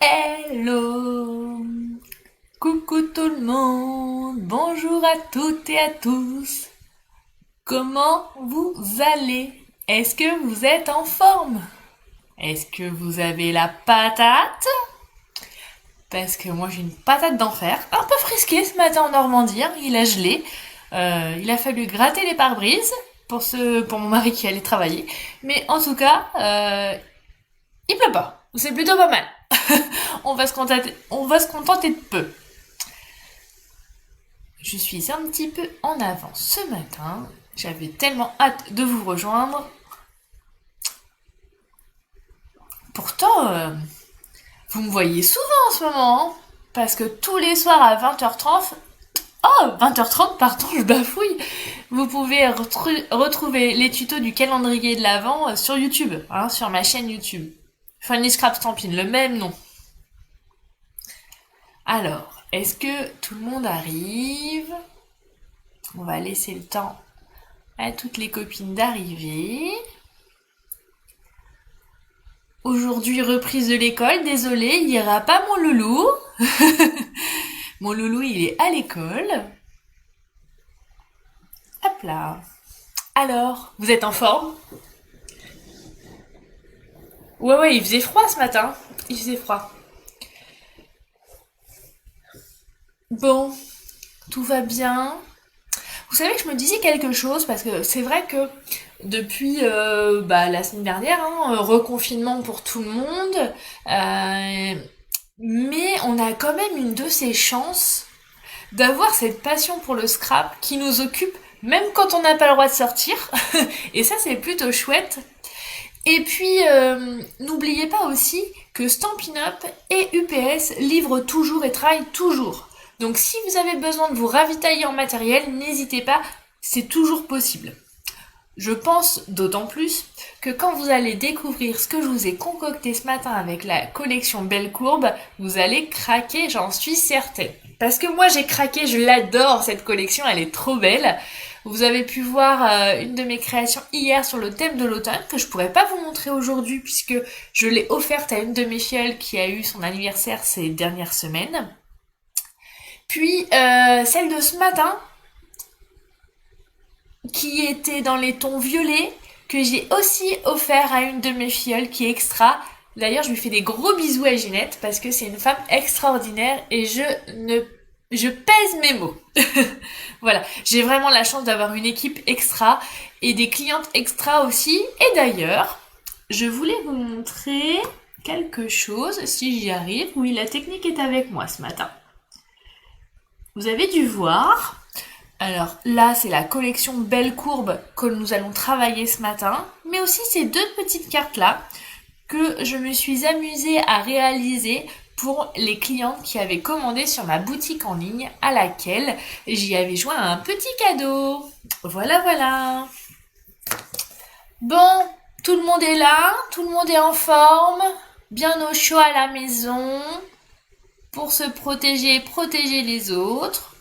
Hello! Coucou tout le monde! Bonjour à toutes et à tous! Comment vous allez? Est-ce que vous êtes en forme? Est-ce que vous avez la patate? Parce que moi j'ai une patate d'enfer. Un peu frisquée ce matin en Normandie, hein, il a gelé. Il a fallu gratter les pare-brises pour mon mari qui allait travailler. Mais en tout cas, il pleut pas. C'est plutôt pas mal. On va se contenter de peu. Je suis un petit peu en avance ce matin. J'avais tellement hâte de vous rejoindre. Pourtant, vous me voyez souvent en ce moment, hein, parce que tous les soirs à 20h30, oh, 20h30, pardon, je bafouille, vous pouvez retrouver les tutos du calendrier de l'Avent sur YouTube, hein, sur ma chaîne YouTube. Funny Scrap Stampin', le même nom. Alors, est-ce que tout le monde arrive? On va laisser le temps à toutes les copines d'arriver. Aujourd'hui, reprise de l'école, désolé, il n'y aura pas mon loulou. Mon loulou, il est à l'école. Hop là. Alors, vous êtes en forme? Ouais, il faisait froid ce matin. Il faisait froid. Bon, tout va bien. Vous savez que je me disais quelque chose parce que c'est vrai que depuis la semaine dernière, hein, reconfinement pour tout le monde, mais on a quand même une de ces chances d'avoir cette passion pour le scrap qui nous occupe même quand on n'a pas le droit de sortir. Et ça, c'est plutôt chouette. Et puis, n'oubliez pas aussi que Stampin' Up et UPS livrent toujours et travaillent toujours. Donc si vous avez besoin de vous ravitailler en matériel, n'hésitez pas, c'est toujours possible. Je pense d'autant plus que quand vous allez découvrir ce que je vous ai concocté ce matin avec la collection Belle Courbe, vous allez craquer, j'en suis certaine. Parce que moi j'ai craqué, je l'adore cette collection, elle est trop belle. Vous avez pu voir une de mes créations hier sur le thème de l'automne que je pourrais pas vous montrer aujourd'hui puisque je l'ai offerte à une de mes filles qui a eu son anniversaire ces dernières semaines. Puis celle de ce matin, qui était dans les tons violets, que j'ai aussi offert à une de mes filleules qui est extra. D'ailleurs, je lui fais des gros bisous à Ginette parce que c'est une femme extraordinaire et je pèse mes mots. Voilà, j'ai vraiment la chance d'avoir une équipe extra et des clientes extra aussi. Et d'ailleurs, je voulais vous montrer quelque chose, si j'y arrive. Oui, la technique est avec moi ce matin. Vous avez dû voir. Alors là, c'est la collection Belle Courbe que nous allons travailler ce matin, mais aussi ces deux petites cartes-là que je me suis amusée à réaliser pour les clientes qui avaient commandé sur ma boutique en ligne à laquelle j'y avais joint un petit cadeau. Voilà, voilà. Bon, tout le monde est là, tout le monde est en forme, bien au chaud à la maison, pour se protéger et protéger les autres.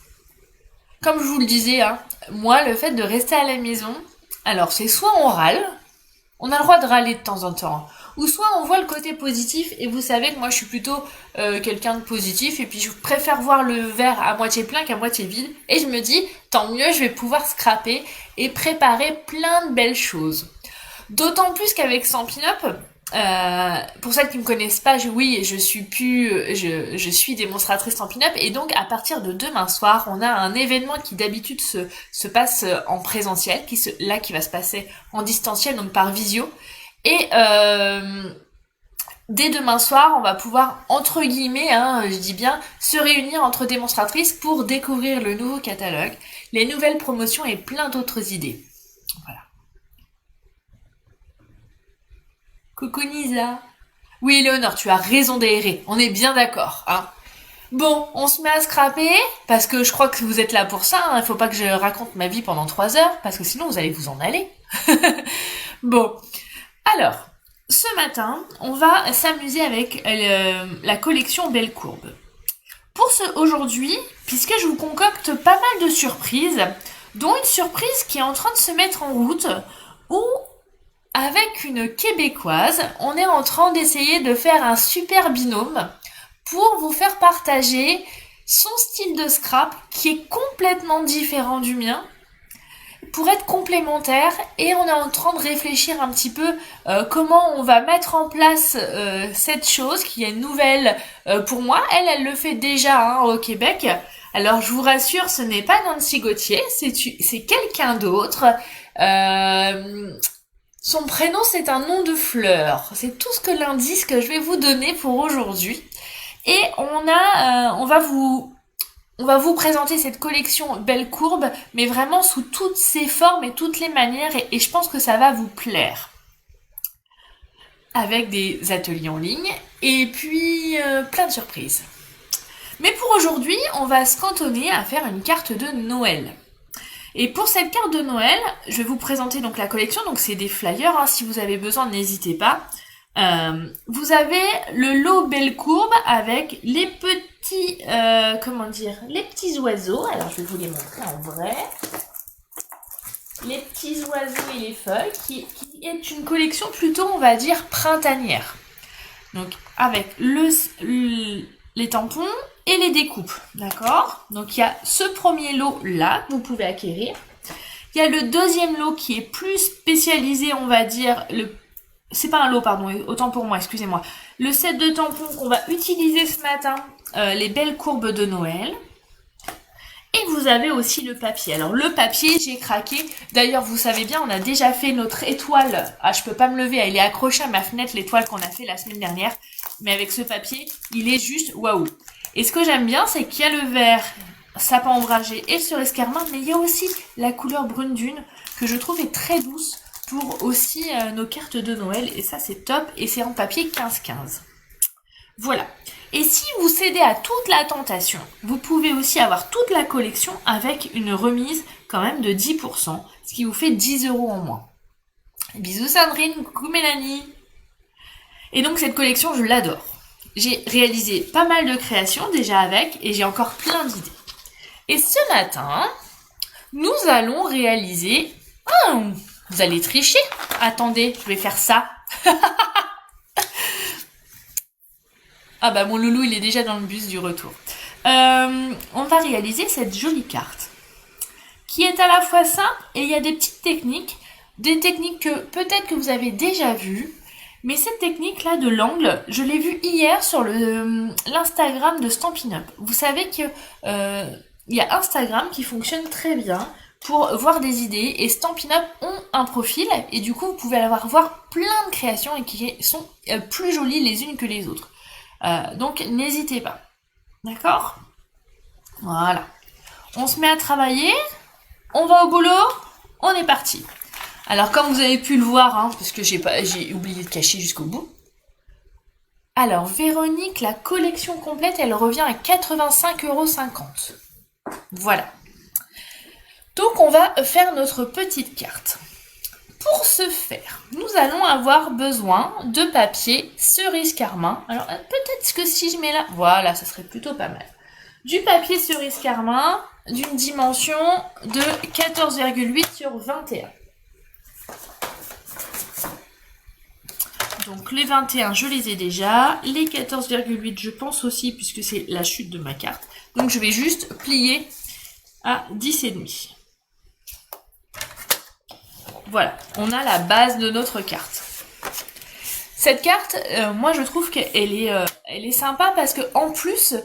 Comme je vous le disais, hein, moi, le fait de rester à la maison, alors c'est soit on râle, on a le droit de râler de temps en temps, ou soit on voit le côté positif, et vous savez que moi je suis plutôt quelqu'un de positif, et puis je préfère voir le verre à moitié plein qu'à moitié vide, et je me dis, tant mieux, je vais pouvoir scraper et préparer plein de belles choses. D'autant plus qu'avec Stampin' Up, pour celles qui me connaissent pas, je suis démonstratrice Stampin' Up et donc à partir de demain soir, on a un événement qui d'habitude se passe en présentiel, qui va se passer en distanciel, donc par visio. Et dès demain soir, on va pouvoir, entre guillemets, hein, je dis bien, se réunir entre démonstratrices pour découvrir le nouveau catalogue, les nouvelles promotions et plein d'autres idées. Voilà. Coucou Nisa. Oui, Léonore, tu as raison d'aérer. On est bien d'accord, hein. Bon, on se met à scraper, parce que je crois que vous êtes là pour ça, hein. Il faut pas que je raconte ma vie pendant 3 heures, parce que sinon vous allez vous en aller. Bon, alors, ce matin, on va s'amuser avec la collection Belle Courbe. Pour ce aujourd'hui, puisque je vous concocte pas mal de surprises, dont une surprise qui est en train de se mettre en route, où avec une Québécoise, on est en train d'essayer de faire un super binôme pour vous faire partager son style de scrap qui est complètement différent du mien pour être complémentaire, et on est en train de réfléchir un petit peu comment on va mettre en place cette chose qui est nouvelle pour moi. Elle le fait déjà au Québec. Alors je vous rassure, ce n'est pas Nancy Gauthier, c'est quelqu'un d'autre. Son prénom, c'est un nom de fleur. C'est tout ce que l'indice que je vais vous donner pour aujourd'hui. Et on va vous présenter cette collection Belle Courbe, mais vraiment sous toutes ses formes et toutes les manières, et je pense que ça va vous plaire. Avec des ateliers en ligne, et puis plein de surprises. Mais pour aujourd'hui, on va se cantonner à faire une carte de Noël. Et pour cette carte de Noël, je vais vous présenter donc la collection, donc c'est des flyers, si vous avez besoin, n'hésitez pas. Vous avez le lot Belle Courbe avec les petits, les petits oiseaux. Alors je vais vous les montrer en vrai. Les petits oiseaux et les feuilles, qui est une collection plutôt, on va dire, printanière. Donc avec les tampons et les découpes, d'accord? Donc il y a ce premier lot là que vous pouvez acquérir. Il y a le deuxième lot qui est plus spécialisé, on va dire, c'est pas un lot, pardon, autant pour moi, excusez-moi. Le set de tampons qu'on va utiliser ce matin, les belles courbes de Noël. Et vous avez aussi le papier. Alors le papier, j'ai craqué. D'ailleurs, vous savez bien, on a déjà fait notre étoile. Ah, je peux pas me lever, elle est accrochée à ma fenêtre, l'étoile qu'on a fait la semaine dernière. Mais avec ce papier, il est juste waouh. Et ce que j'aime bien, c'est qu'il y a le vert sapin ombragé et cerise carmin, mais il y a aussi la couleur brune dune que je trouve est très douce pour aussi nos cartes de Noël. Et ça, c'est top. Et c'est en papier 15-15. Voilà. Et si vous cédez à toute la tentation, vous pouvez aussi avoir toute la collection avec une remise quand même de 10%, ce qui vous fait 10 € en moins. Bisous Sandrine, coucou Mélanie. Et donc cette collection, je l'adore. J'ai réalisé pas mal de créations déjà avec, et j'ai encore plein d'idées. Et ce matin, nous allons réaliser... Oh, vous allez tricher. Attendez, je vais faire ça. Ah bah mon loulou, il est déjà dans le bus du retour. On va réaliser cette jolie carte qui est à la fois simple, et il y a des petites techniques, des techniques que peut-être que vous avez déjà vues, mais cette technique-là de l'angle, je l'ai vue hier sur l'Instagram de Stampin' Up. Vous savez que il y a Instagram qui fonctionne très bien pour voir des idées, et Stampin' Up ont un profil, et du coup vous pouvez avoir voir plein de créations et qui sont plus jolies les unes que les autres. Donc n'hésitez pas. D'accord? Voilà. On se met à travailler. On va au boulot. On est parti. Alors comme vous avez pu le voir, parce que j'ai oublié de cacher jusqu'au bout. Alors Véronique, la collection complète, elle revient à 85,50 €. Voilà. Donc on va faire notre petite carte. Pour ce faire, nous allons avoir besoin de papier cerise carmin. Alors peut-être que si je mets là, voilà, ça serait plutôt pas mal. Du papier cerise carmin d'une dimension de 14,8 sur 21. Donc les 21, je les ai déjà. Les 14,8, je pense aussi, puisque c'est la chute de ma carte. Donc je vais juste plier à 10,5. Voilà, on a la base de notre carte. Cette carte, moi je trouve qu'elle est sympa parce que en plus,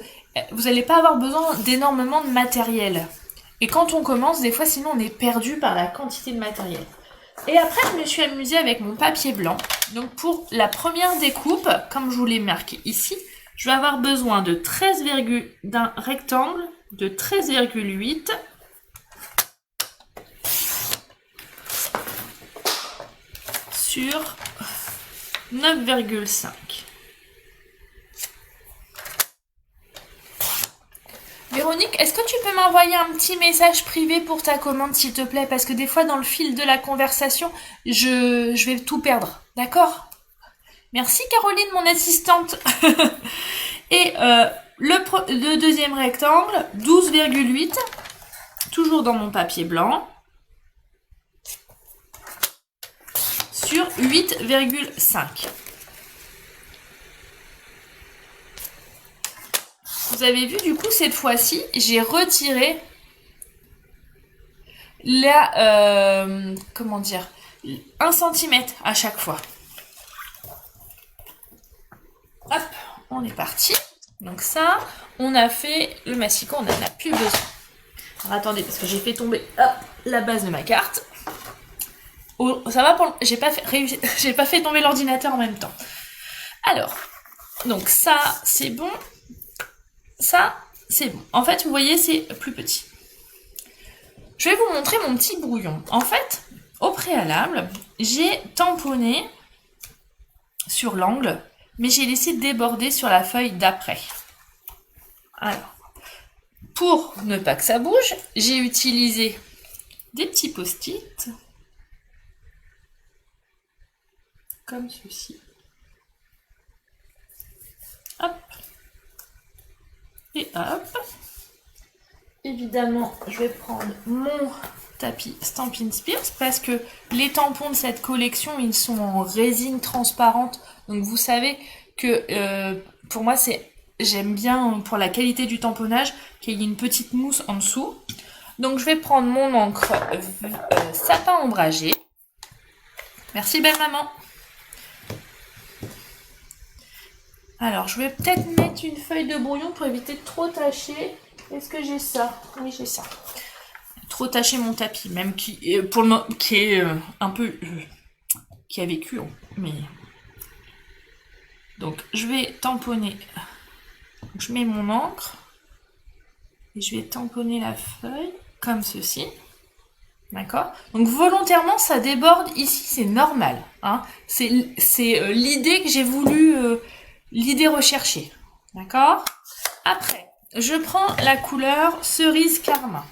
vous n'allez pas avoir besoin d'énormément de matériel. Et quand on commence, des fois sinon on est perdu par la quantité de matériel. Et après, je me suis amusée avec mon papier blanc. Donc pour la première découpe, comme je vous l'ai marqué ici, je vais avoir besoin de d'un rectangle de 13,8 sur 9,5. Véronique, est-ce que tu peux m'envoyer un petit message privé pour ta commande, s'il te plaît? Parce que des fois, dans le fil de la conversation, je vais tout perdre. D'accord? Merci Caroline, mon assistante. Et le deuxième rectangle, 12,8. Toujours dans mon papier blanc. Sur 8,5. vous avez vu, du coup, cette fois-ci, j'ai retiré la, comment dire, 1 cm à chaque fois. Hop, on est parti. Donc ça, on a fait le massicot, on n'en a plus besoin. Alors attendez, parce que j'ai fait tomber la base de ma carte. Oh, ça va pour... J'ai pas fait tomber l'ordinateur en même temps. Alors, donc ça, c'est bon. Ça, c'est bon. En fait, vous voyez, c'est plus petit. Je vais vous montrer mon petit brouillon. En fait, au préalable, j'ai tamponné sur l'angle, mais j'ai laissé déborder sur la feuille d'après. Alors, pour ne pas que ça bouge, j'ai utilisé des petits post-it, comme ceci. Hop. Et hop. Évidemment, je vais prendre mon tapis Stampin' Spears parce que les tampons de cette collection, ils sont en résine transparente. Donc vous savez que pour moi, j'aime bien pour la qualité du tamponnage qu'il y ait une petite mousse en dessous. Donc je vais prendre mon encre sapin ombragé. Merci belle maman. Alors je vais peut-être mettre une feuille de brouillon pour éviter de trop tacher. Est-ce que j'ai ça? Oui, j'ai ça. Trop tacher mon tapis, même qui est un peu qui a vécu, mais donc je vais tamponner. Je mets mon encre et je vais tamponner la feuille comme ceci. D'accord? Donc volontairement ça déborde ici, c'est normal. Hein, c'est l'idée que j'ai voulu, l'idée recherchée. D'accord? Après, je prends la couleur cerise carmin.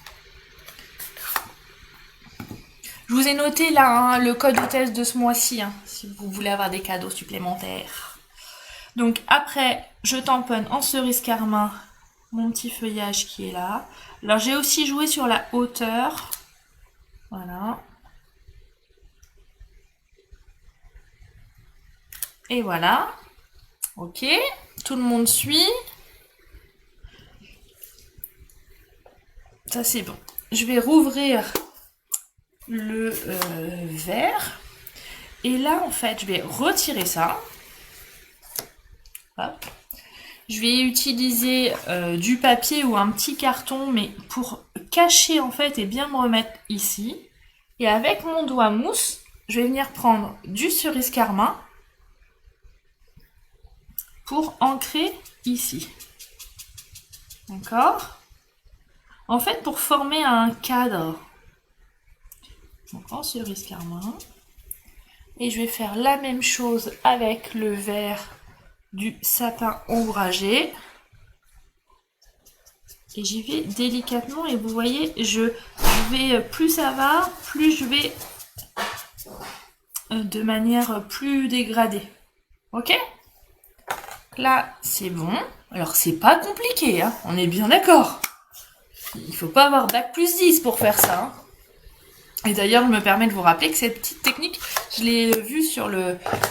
Je vous ai noté là hein, le code hôtesse de ce mois-ci, hein, si vous voulez avoir des cadeaux supplémentaires. Donc après, je tamponne en cerise carmin mon petit feuillage qui est là. Alors j'ai aussi joué sur la hauteur. Voilà. Et voilà. Ok, tout le monde suit. Ça c'est bon. Je vais rouvrir le verre. Et là, en fait, je vais retirer ça. Hop. Je vais utiliser du papier ou un petit carton, mais pour cacher, en fait, et bien me remettre ici. Et avec mon doigt mousse, je vais venir prendre du cerise carmin pour ancrer ici. D'accord? En fait, pour former un cadre. Donc, en cerise carmin. Et je vais faire la même chose avec le verre du sapin ombragé. Et j'y vais délicatement. Et vous voyez, je vais, plus ça va, plus je vais de manière plus dégradée. Ok? Là, c'est bon. Alors, c'est pas compliqué, hein, on est bien d'accord. Il faut pas avoir bac plus 10 pour faire ça. Hein. Et d'ailleurs, je me permets de vous rappeler que cette petite technique, je l'ai vue sur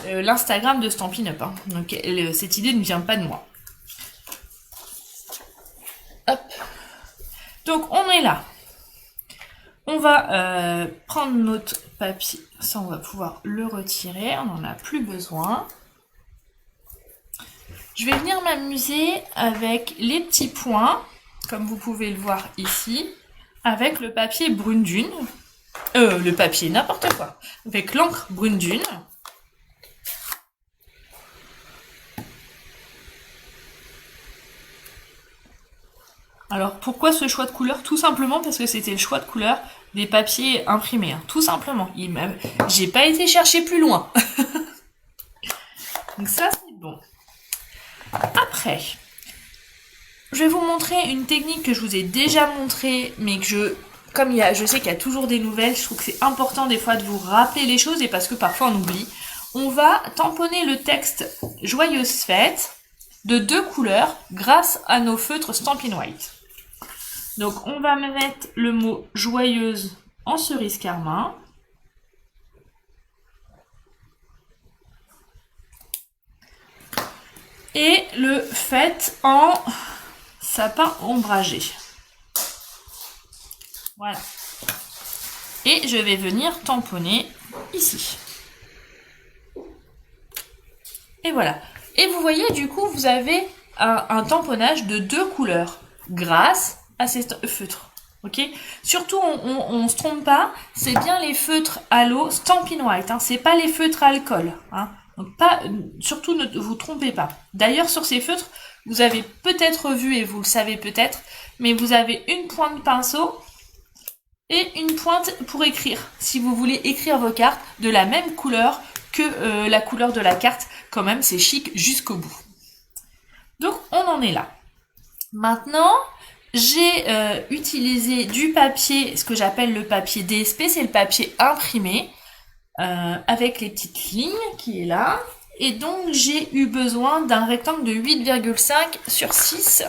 l'Instagram de Stampin' Up. Hein. Donc, cette idée ne vient pas de moi. Hop. Donc, on est là. On va prendre notre papier. Ça, on va pouvoir le retirer. On n'en a plus besoin. Je vais venir m'amuser avec les petits points, comme vous pouvez le voir ici, avec le papier brune dune. Le papier, n'importe quoi. Avec l'encre brune dune. Alors, pourquoi ce choix de couleur? Tout simplement parce que c'était le choix de couleur des papiers imprimés. Hein. Tout simplement. J'ai pas été chercher plus loin. Donc ça, c'est bon. Après, je vais vous montrer une technique que je vous ai déjà montrée, mais que je sais qu'il y a toujours des nouvelles, je trouve que c'est important des fois de vous rappeler les choses, et parce que parfois on oublie. On va tamponner le texte « Joyeuse fête » de 2 couleurs grâce à nos feutres Stampin' White. Donc on va mettre le mot « Joyeuse » en cerise carmin. Et le fête en sapin ombragé. Voilà. Et je vais venir tamponner ici. Et voilà. Et vous voyez, du coup, vous avez un tamponnage de 2 couleurs grâce à ces feutres. Ok. Surtout, on se trompe pas, c'est bien les feutres à l'eau Stampin' White, hein, c'est pas les feutres à alcool. Hein. Donc surtout ne vous trompez pas. D'ailleurs, sur ces feutres, vous avez peut-être vu, et vous le savez peut-être, mais vous avez une pointe de pinceau et une pointe pour écrire. Si vous voulez écrire vos cartes de la même couleur que la couleur de la carte, quand même, c'est chic jusqu'au bout. Donc, on en est là. Maintenant, j'ai utilisé du papier, ce que j'appelle le papier DSP, c'est le papier imprimé, avec les petites lignes qui est là. Et donc, j'ai eu besoin d'un rectangle de 8,5 sur 6.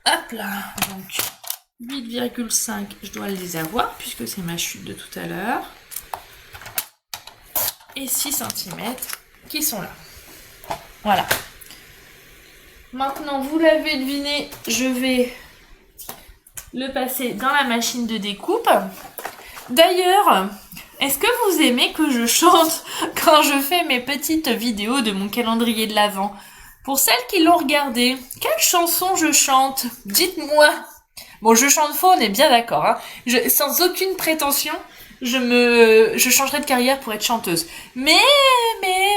Hop là, donc 8,5, je dois les avoir, puisque c'est ma chute de tout à l'heure. Et 6 cm qui sont là. Voilà. Maintenant, vous l'avez deviné, je vais le passer dans la machine de découpe. D'ailleurs, est-ce que vous aimez que je chante quand je fais mes petites vidéos de mon calendrier de l'Avent? Pour celles qui l'ont regardé, quelle chanson je chante? Dites-moi. Bon, je chante faux, on est bien d'accord. Hein. Sans aucune prétention, je changerai de carrière pour être chanteuse. Mais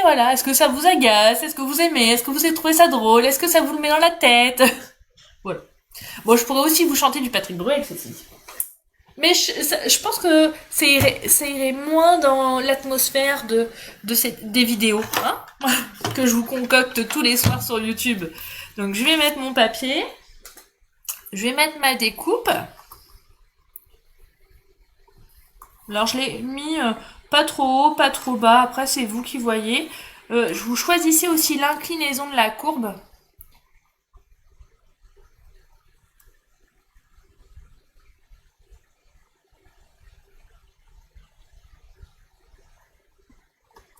voilà, est-ce que ça vous agace? Est-ce que vous aimez? Est-ce que vous avez trouvé ça drôle? Est-ce que ça vous le met dans la tête? Voilà. Bon, je pourrais aussi vous chanter du Patrick Bruel, ceci. Mais je pense que ça irait moins dans l'atmosphère des vidéos, hein, que je vous concocte tous les soirs sur YouTube. Donc, je vais mettre mon papier. Je vais mettre ma découpe. Alors, je l'ai mis pas trop haut, pas trop bas. Après, c'est vous qui voyez. Vous choisissez aussi l'inclinaison de la courbe.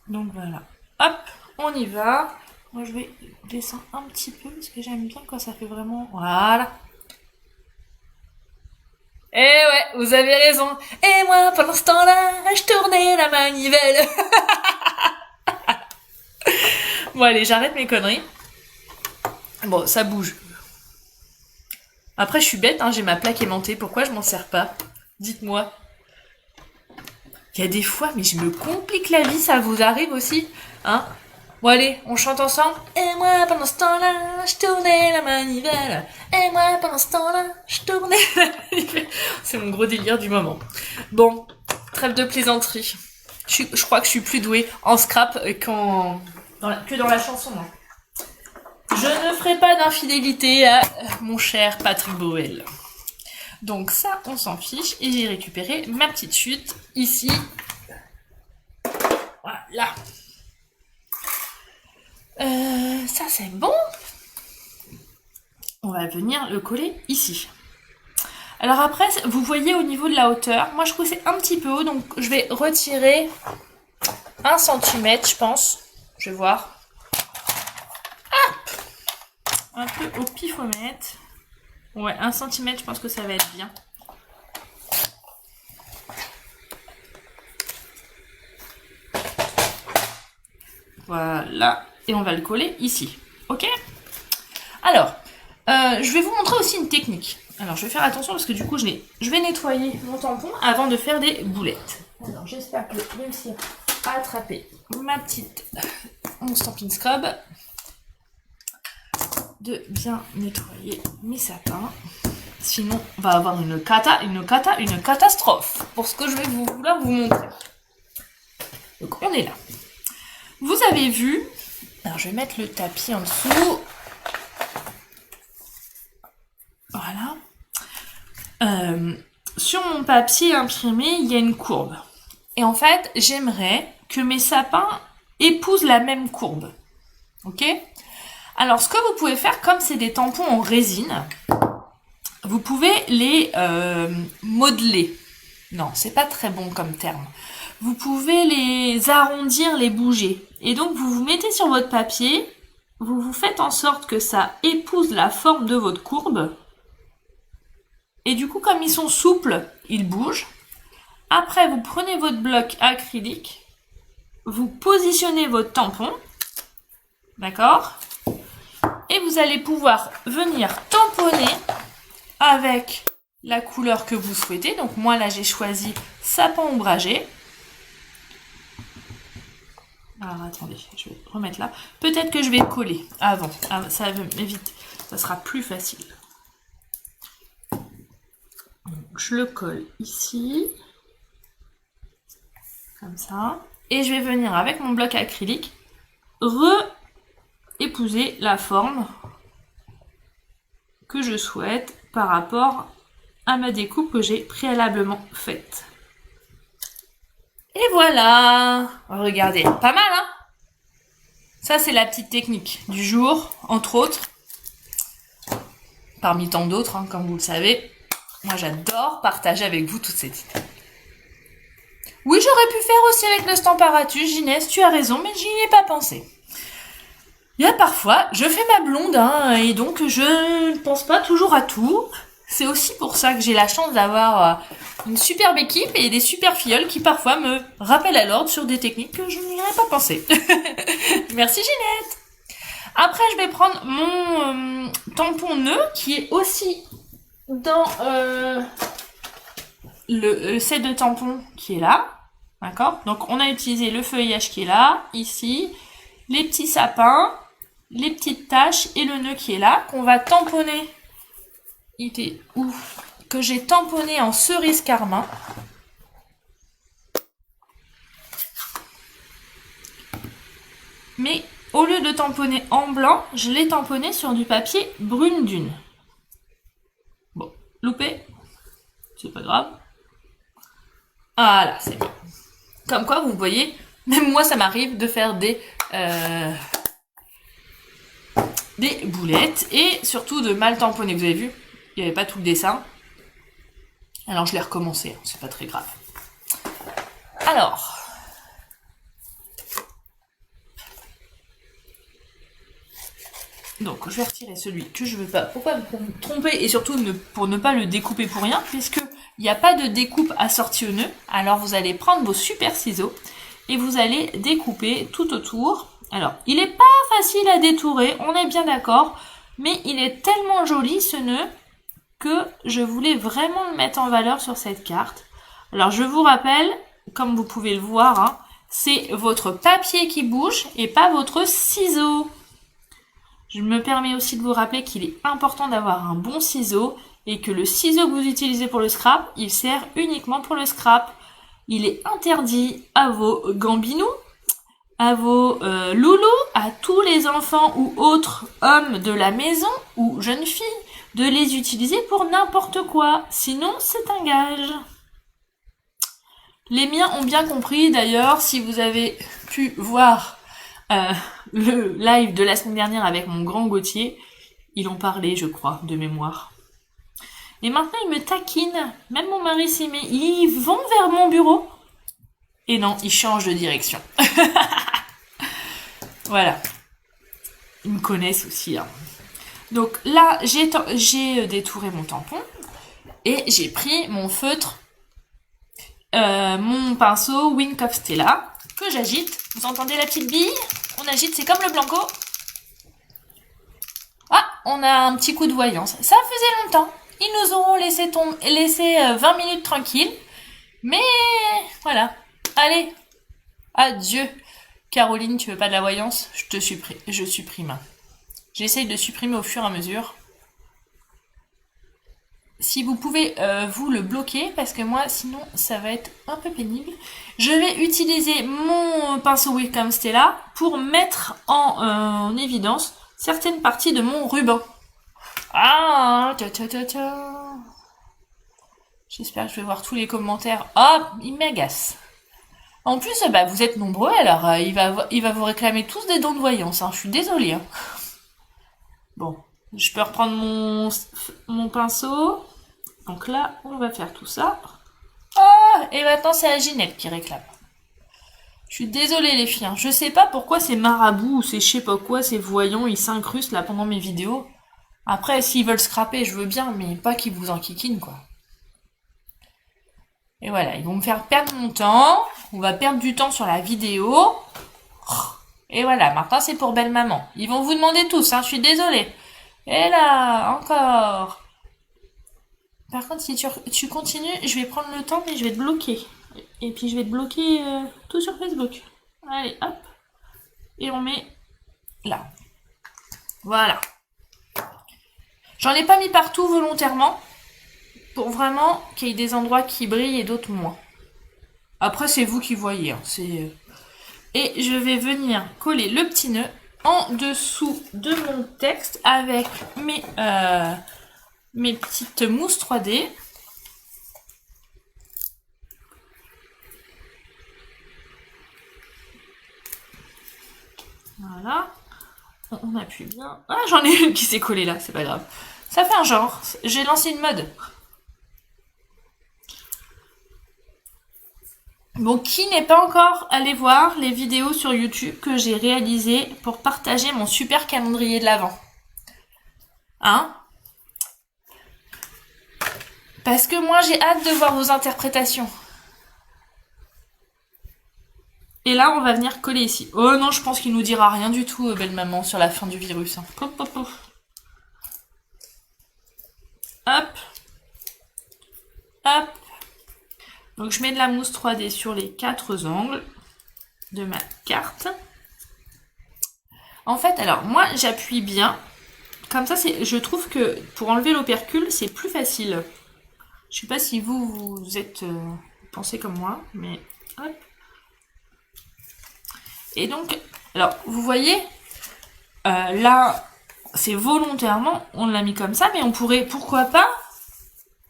Donc voilà. Hop, on y va. Moi, je vais descendre un petit peu parce que j'aime bien quand ça fait vraiment... Voilà. Eh ouais, vous avez raison. Et moi, pendant ce temps-là, je tournais la manivelle. Bon, allez, j'arrête mes conneries. Bon, ça bouge. Après, je suis bête, hein, j'ai ma plaque aimantée. Pourquoi je m'en sers pas? Dites-moi. Il y a des fois, mais je me complique la vie, ça vous arrive aussi, hein? Bon allez, on chante ensemble. Et moi pendant ce temps-là, je tournais la manivelle. Et moi pendant ce temps-là, je tournais la manivelle. C'est mon gros délire du moment. Bon, trêve de plaisanterie. Je crois que je suis plus douée en scrap que dans la chanson. Non. Je ne ferai pas d'infidélité à mon cher Patrick Bruel. Donc ça, on s'en fiche. Et j'ai récupéré ma petite chute ici. Voilà. Ça, c'est bon. On va venir le coller ici. Alors après, vous voyez au niveau de la hauteur, moi je trouve que c'est un petit peu haut, donc je vais retirer 1 cm, je pense. Je vais voir. Hop, un peu au pifomètre. Ouais, 1 cm, je pense que ça va être bien. Voilà. Et on va le coller ici. Ok? Alors, je vais vous montrer aussi une technique. Alors, je vais faire attention parce que du coup, je vais nettoyer mon tampon avant de faire des boulettes. Alors, j'espère que je vais réussir à attraper mon Stampin' Scrub. De bien nettoyer mes sapins. Sinon, on va avoir une catastrophe pour ce que je vais vouloir vous montrer. Donc, on est là. Vous avez vu, alors je vais mettre le tapis en dessous. Voilà. Sur mon papier imprimé, il y a une courbe. Et en fait, j'aimerais que mes sapins épousent la même courbe. Ok? Alors, ce que vous pouvez faire, comme c'est des tampons en résine, vous pouvez les modeler. Non, c'est pas très bon comme terme. Vous pouvez les arrondir, les bouger. Et donc, vous vous mettez sur votre papier vous faites en sorte que ça épouse la forme de votre courbe. Et du coup, comme ils sont souples, ils bougent. Après, vous prenez votre bloc acrylique, vous positionnez votre tampon, d'accord? Et vous allez pouvoir venir tamponner avec la couleur que vous souhaitez. Donc moi là j'ai choisi sapin ombragé. Alors attendez, je vais remettre là. Peut-être que je vais coller avant. Ah, ça m'évite, ça sera plus facile. Donc, je le colle ici. Comme ça. Et je vais venir avec mon bloc acrylique épouser la forme que je souhaite par rapport à ma découpe que j'ai préalablement faite. Et voilà! Regardez, pas mal hein? Ça c'est la petite technique du jour, entre autres. Parmi tant d'autres, hein, comme vous le savez. Moi j'adore partager avec vous toutes ces idées. Oui, j'aurais pu faire aussi avec le Stamparatus, Ginès, tu as raison, mais j'y ai pas pensé. Il y a parfois, je fais ma blonde, hein, et donc je ne pense pas toujours à tout. C'est aussi pour ça que j'ai la chance d'avoir une superbe équipe et des super filleuls qui parfois me rappellent à l'ordre sur des techniques que je n'y aurais pas pensé. Merci Ginette. Après, je vais prendre mon tampon nœud qui est aussi dans le set de tampons qui est là. D'accord? Donc, on a utilisé le feuillage qui est là, ici, les petits sapins, les petites taches et le nœud qui est là, qu'on va tamponner. Il était où? Que j'ai tamponné en cerise carmin. Mais au lieu de tamponner en blanc, je l'ai tamponné sur du papier brune dune. Bon, loupé, c'est pas grave. Voilà, c'est bon. Comme quoi, vous voyez, même moi, ça m'arrive de faire des boulettes et surtout de mal tamponner. Vous avez vu, il n'y avait pas tout le dessin. Alors, je l'ai recommencé, hein, c'est pas très grave. Alors, donc, je vais retirer celui que je veux pas. Pourquoi me tromper et surtout pour ne pas le découper pour rien, puisque il n'y a pas de découpe assortie au nœud. Alors, vous allez prendre vos super ciseaux et vous allez découper tout autour. Alors, il n'est pas facile à détourer, on est bien d'accord, mais il est tellement joli ce nœud que je voulais vraiment le mettre en valeur sur cette carte. Alors, je vous rappelle, comme vous pouvez le voir, hein, c'est votre papier qui bouge et pas votre ciseau. Je me permets aussi de vous rappeler qu'il est important d'avoir un bon ciseau et que le ciseau que vous utilisez pour le scrap, il sert uniquement pour le scrap. Il est interdit à vos gambinous, à vos loulous, à tous les enfants ou autres hommes de la maison ou jeunes filles de les utiliser pour n'importe quoi. Sinon, c'est un gage. Les miens ont bien compris d'ailleurs, si vous avez pu voir le live de la semaine dernière avec mon grand Gauthier, ils ont parlé, je crois, de mémoire. Et maintenant, ils me taquinent. Même mon mari s'y met. Ils vont vers mon bureau. Et non, ils changent de direction. Voilà. Ils me connaissent aussi. Hein. Donc là, j'ai détouré mon tampon. Et j'ai pris mon feutre, mon pinceau Wink of Stella, que j'agite. Vous entendez la petite bille? On agite, c'est comme le blanco. Ah, on a un petit coup de voyance. Ça faisait longtemps. Ils nous auront laissé 20 minutes tranquilles. Mais voilà. Allez. Adieu. Caroline, tu veux pas de la voyance? Je supprime. J'essaye de supprimer au fur et à mesure. Si vous pouvez vous le bloquer, parce que moi, sinon, ça va être un peu pénible. Je vais utiliser mon pinceau Wacom Stella pour mettre en évidence certaines parties de mon ruban. Ah, j'espère que je vais voir tous les commentaires. Ah, il m'agace. En plus, bah, vous êtes nombreux, alors il va vous réclamer tous des dons de voyance. Hein. Je suis désolée. Hein. Bon, je peux reprendre mon pinceau. Donc là, on va faire tout ça. Ah, et maintenant c'est la Ginette qui réclame. Je suis désolée les filles, hein. Je sais pas pourquoi ces marabouts ou ces je sais pas quoi, ces voyants, ils s'incrustent là pendant mes vidéos. Après, s'ils veulent scraper, je veux bien, mais pas qu'ils vous enquiquinent, quoi. Et voilà, ils vont me faire perdre mon temps. On va perdre du temps sur la vidéo. Et voilà, maintenant c'est pour belle maman. Ils vont vous demander tous, hein, je suis désolée. Et là, encore. Par contre, si tu continues, je vais prendre le temps, mais je vais te bloquer. Et puis je vais te bloquer tout sur Facebook. Allez, hop. Et on met là. Voilà. J'en ai pas mis partout volontairement. Pour vraiment qu'il y ait des endroits qui brillent et d'autres moins. Après, c'est vous qui voyez. Hein, Et je vais venir coller le petit nœud en dessous de mon texte avec mes petites mousses 3D. Voilà. On appuie bien. Ah, j'en ai une qui s'est collée là, c'est pas grave. Ça fait un genre. J'ai lancé une mode. Bon, qui n'est pas encore allé voir les vidéos sur YouTube que j'ai réalisées pour partager mon super calendrier de l'Avent? Hein? Parce que moi, j'ai hâte de voir vos interprétations. Et là, on va venir coller ici. Oh non, je pense qu'il nous dira rien du tout, belle maman, sur la fin du virus. Hein. Hop, hop, hop. Hop. Hop. Donc je mets de la mousse 3D sur les 4 angles de ma carte. En fait, alors moi j'appuie bien. Comme ça, je trouve que pour enlever l'opercule, c'est plus facile. Je sais pas si vous êtes pensé comme moi, mais hop. Et donc, alors vous voyez, là c'est volontairement, on l'a mis comme ça, mais on pourrait, pourquoi pas,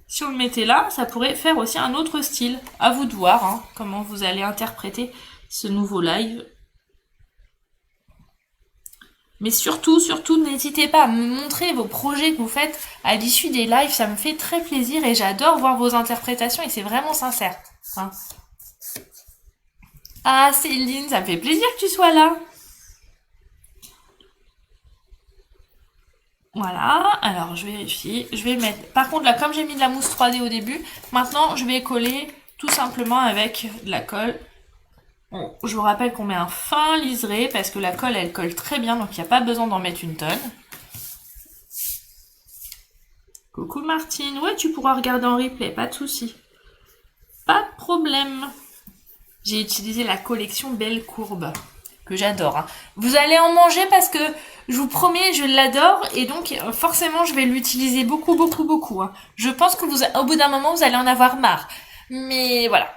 si on le mettait là, ça pourrait faire aussi un autre style. À vous de voir hein, comment vous allez interpréter ce nouveau live. Mais surtout, n'hésitez pas à me montrer vos projets que vous faites à l'issue des lives. Ça me fait très plaisir et j'adore voir vos interprétations et c'est vraiment sincère. Hein. Ah Céline, ça me fait plaisir que tu sois là. Voilà, alors je vérifie. Je vais mettre. Par contre, là, comme j'ai mis de la mousse 3D au début, maintenant je vais coller tout simplement avec de la colle. Bon, je vous rappelle qu'on met un fin liseré parce que la colle elle colle très bien, donc il n'y a pas besoin d'en mettre une tonne. Coucou Martine, ouais, tu pourras regarder en replay, pas de souci. Pas de problème. J'ai utilisé la collection Belle Courbe, que j'adore. Hein. Vous allez en manger parce que je vous promets, je l'adore et donc forcément je vais l'utiliser beaucoup, beaucoup, beaucoup. Hein. Je pense que au bout d'un moment, vous allez en avoir marre. Mais voilà.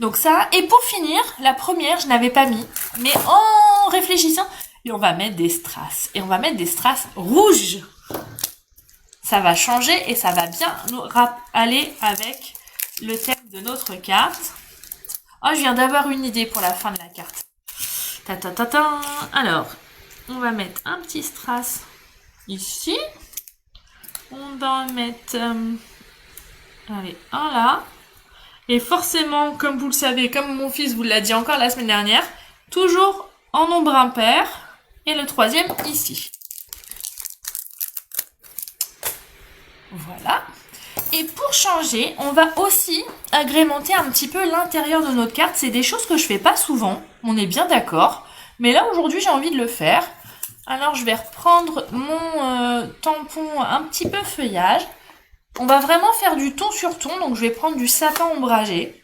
Donc ça, et pour finir, la première, je n'avais pas mis, mais en réfléchissant, et on va mettre des strass. Et on va mettre des strass rouges. Ça va changer et ça va bien nous aller avec le thème de notre carte. Oh, je viens d'avoir une idée pour la fin de la carte. Ta-ta-ta-ta. Alors, on va mettre un petit strass ici. On va en mettre... allez, un là. Et forcément, comme vous le savez, comme mon fils vous l'a dit encore la semaine dernière, toujours en nombre impair. Et le troisième ici. Voilà. Et pour changer, on va aussi agrémenter un petit peu l'intérieur de notre carte. C'est des choses que je fais pas souvent, on est bien d'accord. Mais là, aujourd'hui, j'ai envie de le faire. Alors, je vais reprendre mon tampon un petit peu feuillage. On va vraiment faire du ton sur ton, donc je vais prendre du sapin ombragé.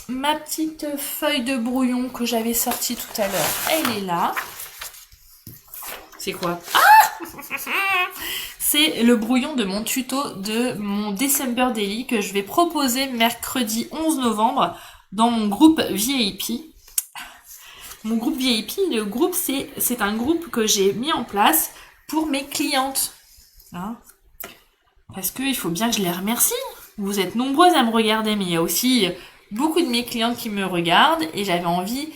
Ma petite feuille de brouillon que j'avais sortie tout à l'heure, elle est là. C'est quoi? Ah c'est le brouillon de mon tuto de mon December Daily que je vais proposer mercredi 11 novembre dans mon groupe VIP. Mon groupe VIP, le groupe c'est un groupe que j'ai mis en place pour mes clientes. Hein, parce qu'il faut bien que je les remercie. Vous êtes nombreuses à me regarder, mais il y a aussi beaucoup de mes clientes qui me regardent et j'avais envie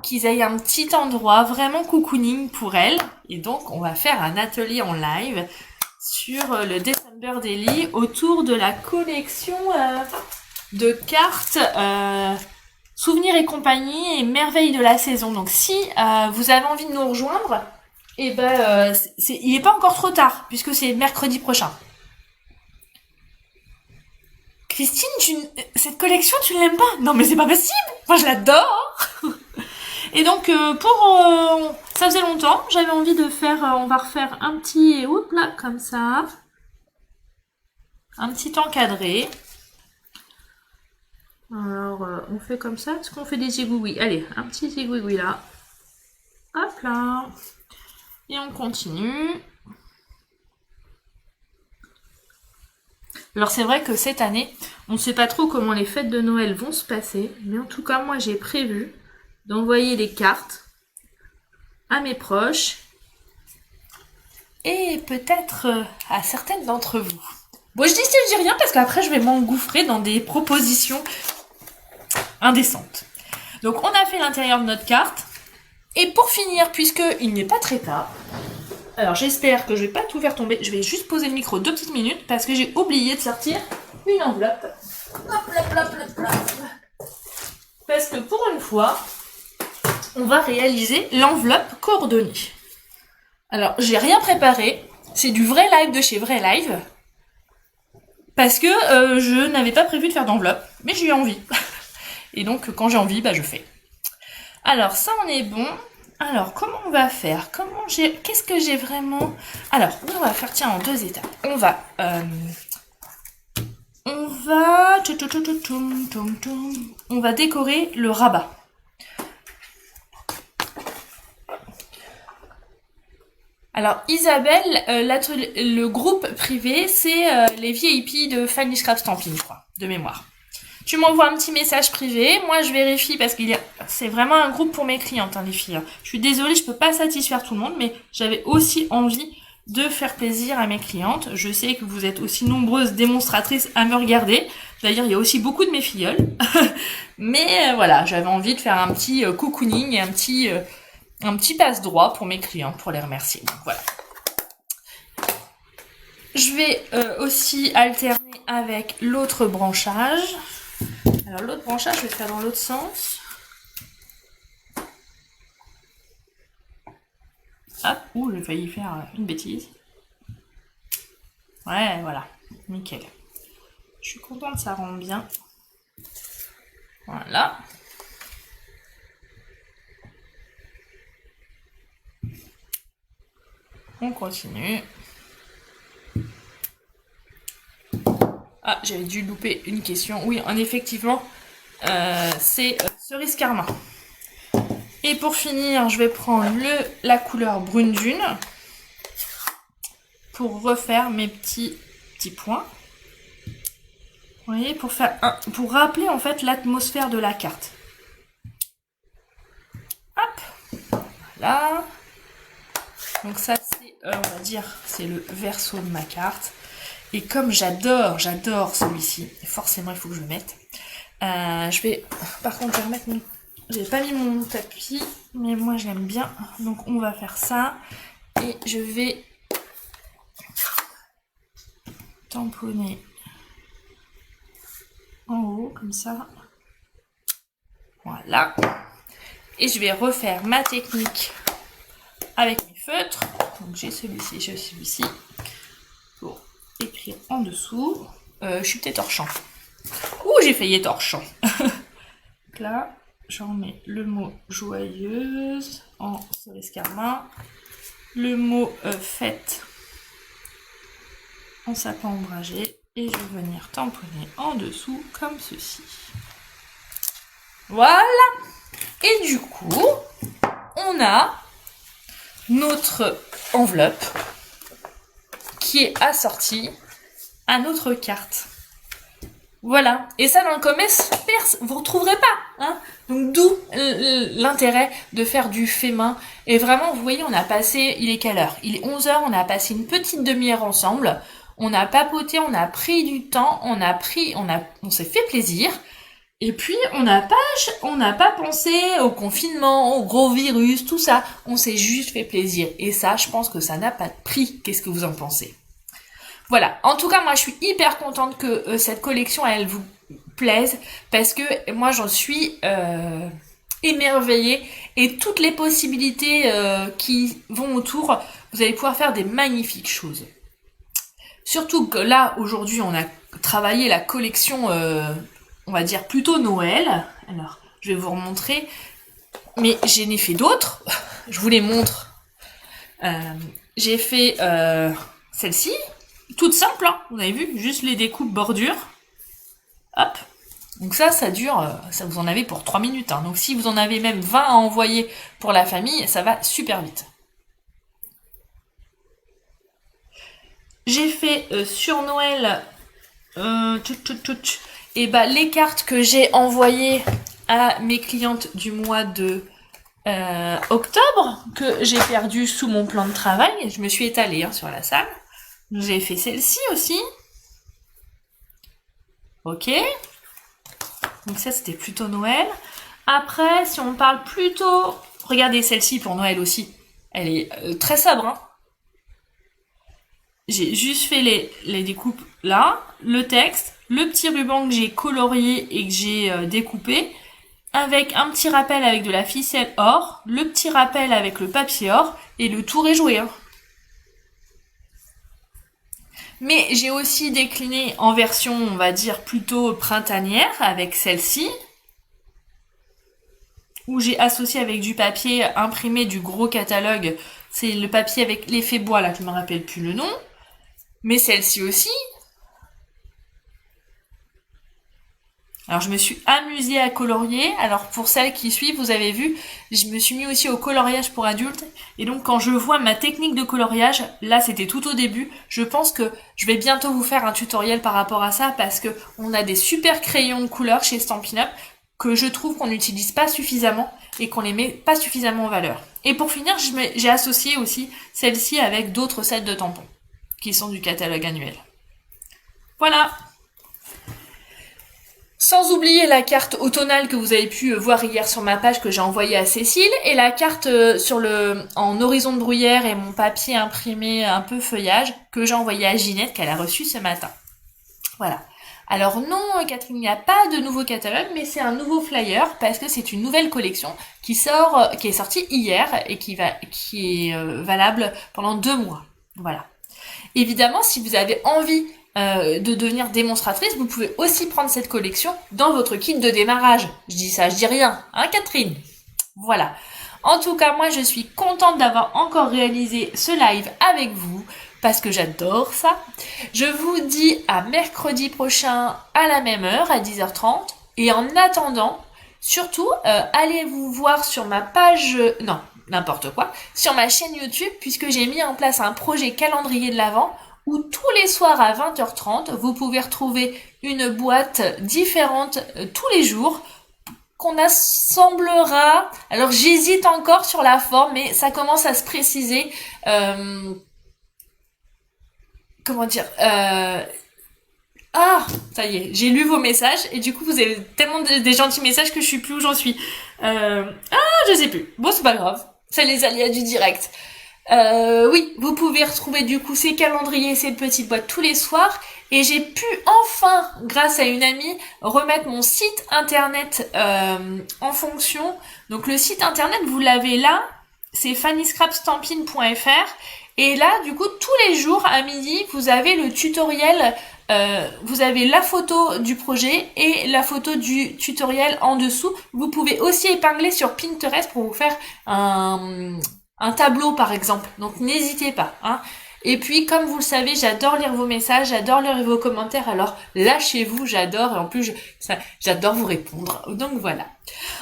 qu'ils aient un petit endroit vraiment cocooning pour elles. Et donc, on va faire un atelier en live sur le December Daily autour de la collection de cartes Souvenirs et compagnie et merveilles de la saison. Donc si vous avez envie de nous rejoindre, et il est pas encore trop tard puisque c'est mercredi prochain. Christine, cette collection tu ne l'aimes pas? Non mais c'est pas possible. Moi je l'adore. Et donc ça faisait longtemps, j'avais envie de faire, on va refaire un petit hop là comme ça, un petit encadré. Alors on fait comme ça, est-ce qu'on fait des zigouigouis? Allez, un petit zigouigoui là, hop là, et on continue. Alors c'est vrai que cette année, on ne sait pas trop comment les fêtes de Noël vont se passer, mais en tout cas moi j'ai prévu d'envoyer des cartes à mes proches et peut-être à certaines d'entre vous. Bon, je dis rien parce qu'après je vais m'engouffrer dans des propositions indécentes. Donc on a fait l'intérieur de notre carte et pour finir, puisqu'il n'est pas très tard, alors j'espère que je vais pas tout faire tomber, je vais juste poser le micro 2 petites minutes parce que j'ai oublié de sortir une enveloppe. Hop, hop, hop, hop, hop. Parce que pour une fois, on va réaliser l'enveloppe coordonnée. Alors, j'ai rien préparé. C'est du vrai live de chez Vrai Live. Parce que je n'avais pas prévu de faire d'enveloppe. Mais j'ai eu envie. Et donc, quand j'ai envie, je fais. Alors, ça, on est bon. Alors, comment on va faire? Qu'est-ce que j'ai vraiment... Alors, on va faire, tiens, en 2 étapes. On va... On va décorer le rabat. Alors Isabelle, le groupe privé, c'est les VIP de Fanny Scrap Stamping, je crois, de mémoire. Tu m'envoies un petit message privé, moi je vérifie parce c'est vraiment un groupe pour mes clientes, les filles. Je suis désolée, je peux pas satisfaire tout le monde, mais j'avais aussi envie de faire plaisir à mes clientes. Je sais que vous êtes aussi nombreuses démonstratrices à me regarder. D'ailleurs, il y a aussi beaucoup de mes filleules. Mais voilà, j'avais envie de faire un petit cocooning et un petit passe-droit pour mes clients, pour les remercier. Donc voilà. Je vais aussi alterner avec l'autre branchage. Alors l'autre branchage, je vais le faire dans l'autre sens. Hop, j'ai failli faire une bêtise. Ouais, voilà, nickel. Je suis contente, ça rend bien. Voilà. On continue. Ah, j'avais dû louper une question. Oui, effectivement, c'est cerise carmin. Et pour finir, je vais prendre la couleur brune dune pour refaire mes petits points. Vous voyez, pour rappeler en fait l'atmosphère de la carte. Hop, voilà. Donc ça, c'est, on va dire, c'est le verso de ma carte. Et comme j'adore celui-ci, forcément il faut que je le mette. Par contre, je vais remettre j'ai pas mis mon tapis, mais moi j'aime bien. Donc on va faire ça. Et je vais tamponner en haut, comme ça. Voilà. Et je vais refaire ma technique avec mes feutres. Donc j'ai celui-ci, pour écrire en dessous. Je suis peut-être hors champ. Ouh, j'ai failli être hors champ. Donc là, j'en mets le mot joyeuse en cerise carmin. Le mot fête en sapin ombragé. Et je vais venir tamponner en dessous comme ceci. Voilà. Et du coup, on a notre enveloppe qui est assortie à notre carte. Voilà. Et ça, dans le commerce perse, vous ne retrouverez pas. Donc, d'où l'intérêt de faire du fait main. Et vraiment, vous voyez, on a passé... Il est quelle heure? Il est 11h, on a passé une petite demi-heure ensemble. On a papoté, on a pris du temps, on s'est fait plaisir. Et puis, on n'a pas pensé au confinement, au gros virus, tout ça. On s'est juste fait plaisir. Et ça, je pense que ça n'a pas de prix. Qu'est-ce que vous en pensez? Voilà. En tout cas, moi, je suis hyper contente que cette collection, elle vous plaisent, parce que moi j'en suis émerveillée, et toutes les possibilités qui vont autour, vous allez pouvoir faire des magnifiques choses. Surtout que là, aujourd'hui, on a travaillé la collection, on va dire plutôt Noël. Alors, je vais vous remontrer, mais j'en ai fait d'autres, je vous les montre. J'ai fait celle-ci, toute simple, hein, vous avez vu, juste les découpes bordures. Hop. Donc ça dure, ça vous en avez pour 3 minutes. Hein. Donc si vous en avez même 20 à envoyer pour la famille, ça va super vite. J'ai fait sur Noël et les cartes que j'ai envoyées à mes clientes du mois de octobre, que j'ai perdu sous mon plan de travail. Je me suis étalée sur la salle. J'ai fait celle-ci aussi. Ok. Donc ça, c'était plutôt Noël. Après, si on parle plutôt... Regardez celle-ci pour Noël aussi. Elle est très sobre. Hein. J'ai juste fait les découpes là, le texte, le petit ruban que j'ai colorié et que j'ai découpé, avec un petit rappel avec de la ficelle or, le petit rappel avec le papier or, et le tour est joué. Hein. Mais j'ai aussi décliné en version, on va dire, plutôt printanière, avec celle-ci, où j'ai associé avec du papier imprimé du gros catalogue. C'est le papier avec l'effet bois, là, je ne me rappelle plus le nom. Mais celle-ci aussi. Alors je me suis amusée à colorier. Alors pour celles qui suivent, vous avez vu, je me suis mis aussi au coloriage pour adultes. Et donc quand je vois ma technique de coloriage, là c'était tout au début. Je pense que je vais bientôt vous faire un tutoriel par rapport à ça, parce que on a des super crayons de couleur chez Stampin' Up que je trouve qu'on n'utilise pas suffisamment et qu'on les met pas suffisamment en valeur. Et pour finir, j'ai associé aussi celle-ci avec d'autres sets de tampons qui sont du catalogue annuel. Voilà. Sans oublier la carte automnale que vous avez pu voir hier sur ma page, que j'ai envoyée à Cécile, et la carte en horizon de bruyère et mon papier imprimé un peu feuillage que j'ai envoyé à Ginette, qu'elle a reçu ce matin. Voilà. Alors non, Catherine, il n'y a pas de nouveau catalogue, mais c'est un nouveau flyer, parce que c'est une nouvelle collection qui est sortie hier et qui est valable pendant 2 mois. Voilà. Évidemment, si vous avez envie de devenir démonstratrice, vous pouvez aussi prendre cette collection dans votre kit de démarrage. Je dis ça, je dis rien, hein Catherine? Voilà. En tout cas, moi je suis contente d'avoir encore réalisé ce live avec vous, parce que j'adore ça. Je vous dis à mercredi prochain à la même heure, à 10h30. Et en attendant, surtout, allez vous voir sur ma page... non, n'importe quoi, sur ma chaîne YouTube, puisque j'ai mis en place un projet calendrier de l'Avent, où tous les soirs à 20h30, vous pouvez retrouver une boîte différente tous les jours, qu'on assemblera. Alors j'hésite encore sur la forme, mais ça commence à se préciser. Comment dire Ah, ça y est, j'ai lu vos messages, et du coup vous avez tellement des gentils messages que je suis plus où j'en suis. Je sais plus. Bon, c'est pas grave. C'est les aléas du direct. Oui, vous pouvez retrouver du coup ces calendriers, ces petites boîtes tous les soirs. Et j'ai pu enfin, grâce à une amie, remettre mon site internet en fonction. Donc le site internet, vous l'avez là, c'est fannyscrapstampin.fr. Et là, du coup, tous les jours à midi, vous avez le tutoriel. Vous avez la photo du projet et la photo du tutoriel en dessous. Vous pouvez aussi épingler sur Pinterest pour vous faire un tableau par exemple. Donc n'hésitez pas. Hein. Et puis comme vous le savez, j'adore lire vos messages, j'adore lire vos commentaires. Alors lâchez-vous, j'adore. Et en plus, j'adore vous répondre. Donc voilà.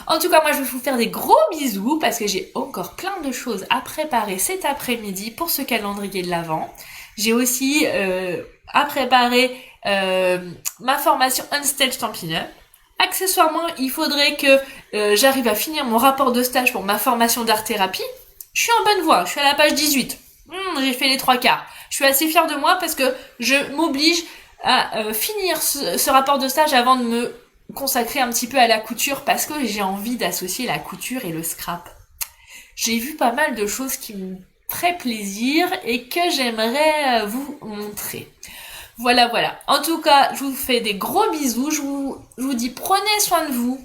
En tout cas, moi je vais vous faire des gros bisous parce que j'ai encore plein de choses à préparer cet après-midi pour ce calendrier de l'Avent. J'ai aussi à préparer ma formation Unstage Stampin' Up. Accessoirement, il faudrait que j'arrive à finir mon rapport de stage pour ma formation d'art-thérapie. Je suis en bonne voie, je suis à la page 18. J'ai fait les 3/4. Je suis assez fière de moi parce que je m'oblige à finir ce rapport de stage avant de me consacrer un petit peu à la couture, parce que j'ai envie d'associer la couture et le scrap. J'ai vu pas mal de choses qui me feraient plaisir et que j'aimerais vous montrer. Voilà, voilà. En tout cas, je vous fais des gros bisous. Je vous dis prenez soin de vous.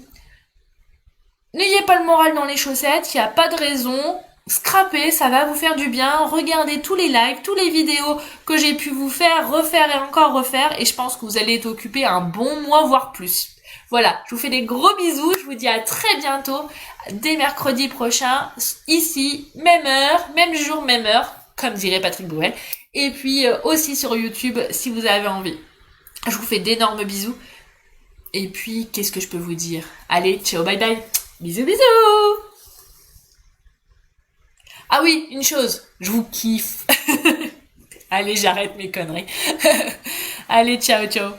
N'ayez pas le moral dans les chaussettes, il n'y a pas de raison. Scrapez, ça va vous faire du bien. Regardez tous les lives, tous les vidéos que j'ai pu vous faire, refaire et encore refaire. Et je pense que vous allez être occupé un bon mois, voire plus. Voilà, je vous fais des gros bisous. Je vous dis à très bientôt, dès mercredi prochain, ici, même heure, même jour, même heure, comme dirait Patrick Bruel. Et puis aussi sur YouTube, si vous avez envie. Je vous fais d'énormes bisous. Et puis, qu'est-ce que je peux vous dire? Allez, ciao, bye bye. Bisous, bisous. Ah oui, une chose, je vous kiffe. Allez, j'arrête mes conneries. Allez, ciao, ciao.